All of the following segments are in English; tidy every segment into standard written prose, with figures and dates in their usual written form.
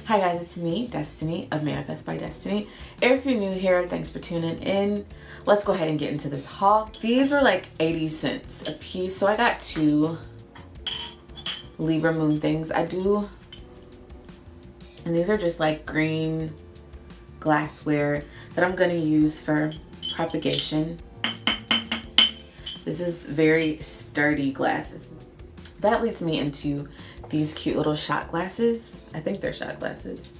Hi guys, it's me, Destiny of Manifest by Destiny. If you're new here, thanks for tuning in. Let's go ahead and get into this haul. These were like 80 cents a piece, so I got two Libra moon things. And these are just like green glassware that I'm gonna use for propagation. This is very sturdy glasses. That leads me into these cute little shot glasses. I think they're shot glasses.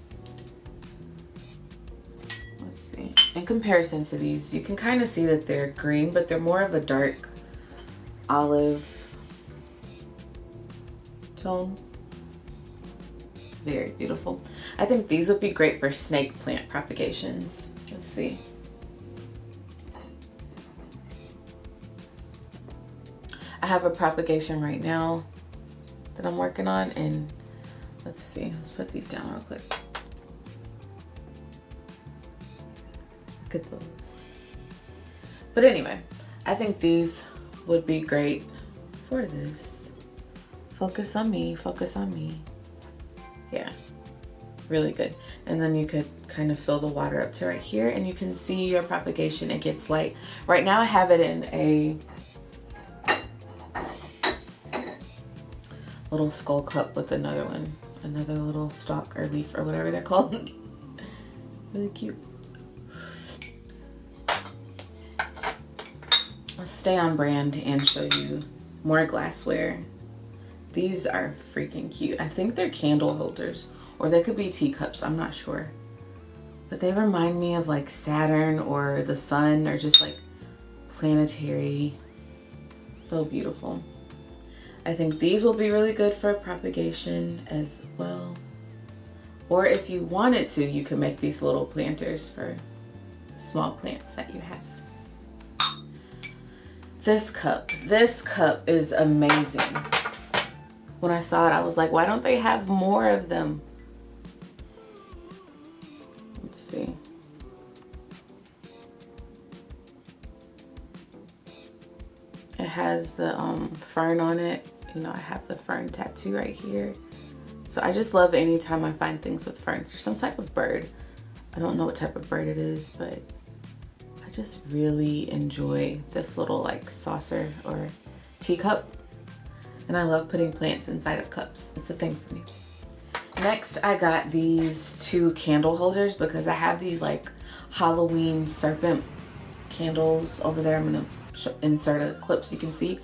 Let's see. In comparison to these, you can kind of see that they're green, but they're more of a dark olive tone. Very beautiful. I think these would be great for snake plant propagations. Let's see. I have a propagation right now that I'm working on, and let's see, let's put these down real quick. Look at those. But anyway, I think these would be great for this. Focus on me, focus on me. Yeah, really good. And then you could kind of fill the water up to right here, and you can see your propagation. It gets light. Right now I have it in a little skull cup with another little stalk or leaf or whatever they're called. Really cute. I'll stay on brand and show you more glassware. These are freaking cute. I think they're candle holders, or they could be teacups, I'm not sure. But they remind me of like Saturn or the sun, or just like planetary. So beautiful. I think these will be really good for propagation as well. Or if you wanted to, you could make these little planters for small plants that you have. This cup is amazing. When I saw it, I was like, why don't they have more of them? Let's see. It has the fern on it. You know, I have the fern tattoo right here. So I just love anytime I find things with ferns or some type of bird. I don't know what type of bird it is, but I just really enjoy this little like saucer or teacup. And I love putting plants inside of cups. It's a thing for me. Next, I got these two candle holders because I have these like Halloween serpent candles over there. I'm gonna insert a clip so you can see.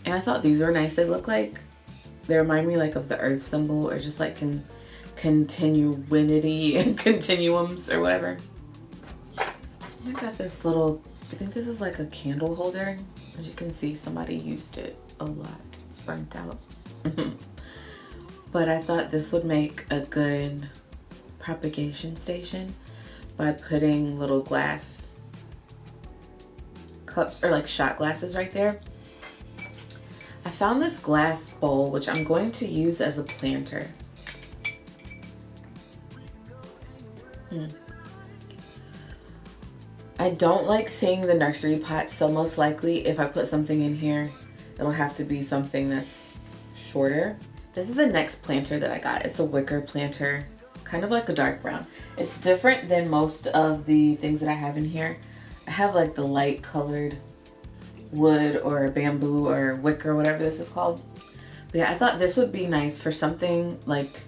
And I thought these were nice. They remind me like of the earth symbol, or just like continuity and continuums or whatever. I got this little, I think this is like a candle holder. As you can see, somebody used it a lot. It's burnt out. But I thought this would make a good propagation station by putting little glass cups or like shot glasses right there. I found this glass bowl, which I'm going to use as a planter. I don't like seeing the nursery pot, so most likely if I put something in here, it'll have to be something that's shorter. This is the next planter that I got. It's a wicker planter, kind of like a dark brown. It's different than most of the things that I have in here. I have like the light colored wood or bamboo or wicker, whatever this is called. But yeah, I thought this would be nice for something like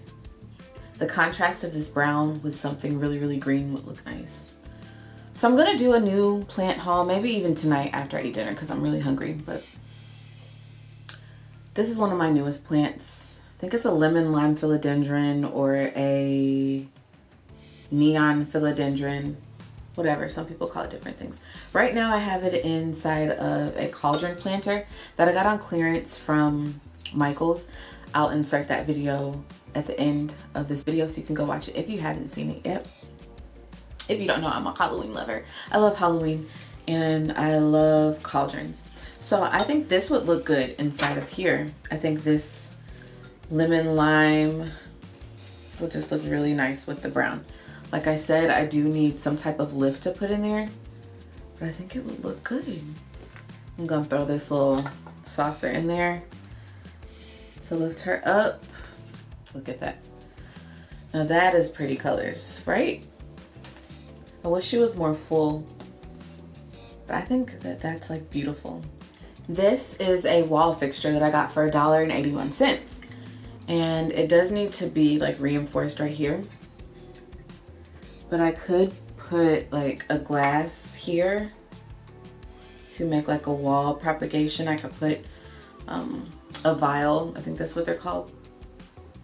the contrast of this brown with something really, really green would look nice. So I'm gonna do a new plant haul, maybe even tonight after I eat dinner because I'm really hungry. But this is one of my newest plants. I think it's a lemon lime philodendron or a neon philodendron. Whatever, some people call it different things. Right now I have it inside of a cauldron planter that I got on clearance from Michael's. I'll insert that video at the end of this video so you can go watch it if you haven't seen it yet. If you don't know, I'm a Halloween lover. I love Halloween and I love cauldrons. So I think this would look good inside of here. I think this lemon lime will just look really nice with the brown. Like I said, I do need some type of lift to put in there, but I think it would look good. I'm gonna throw this little saucer in there to lift her up. Look at that. Now that is pretty colors, right? I wish she was more full, but I think that that's like beautiful. This is a wall fixture that I got for $1.81. And it does need to be like reinforced right here. But I could put like a glass here to make like a wall propagation. I could put a vial, I think that's what they're called.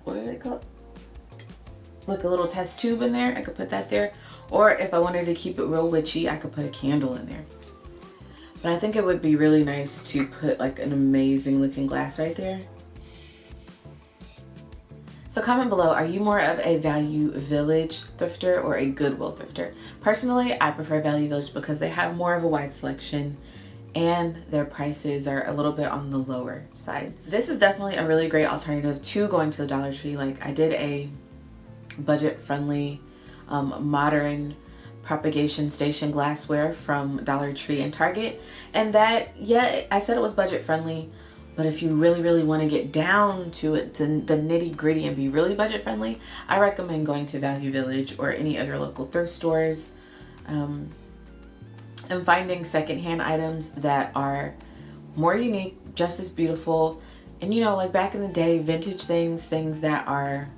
What are they called? Like a little test tube in there. I could put that there. Or if I wanted to keep it real witchy, I could put a candle in there. But I think it would be really nice to put like an amazing looking glass right there. So comment below, are you more of a Value Village thrifter or a Goodwill thrifter? Personally, I prefer Value Village because they have more of a wide selection and their prices are a little bit on the lower side. This is definitely a really great alternative to going to the Dollar Tree. Like I did a budget-friendly, modern propagation station glassware from Dollar Tree and Target. And that, yeah, I said it was budget-friendly, but if you really want to get down to it, to the nitty-gritty and be really budget-friendly, I recommend going to Value Village or any other local thrift stores and finding secondhand items that are more unique, just as beautiful, and you know, like back in the day, vintage things that are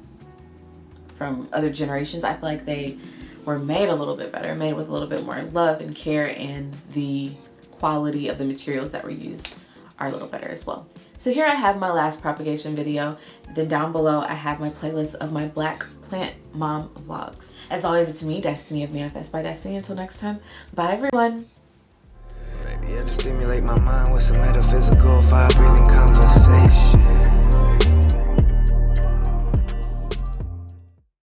from other generations. I feel like they were made a little bit better, made with a little bit more love and care, and the quality of the materials that were used are a little better as well. So here I have my last propagation video. Then down below I have my playlist of my Black Plant Mom vlogs. As always, it's me, Destiny of Manifest by Destiny. Until next time, bye everyone. Yeah, to stimulate my mind with some metaphysical fire breathing conversation.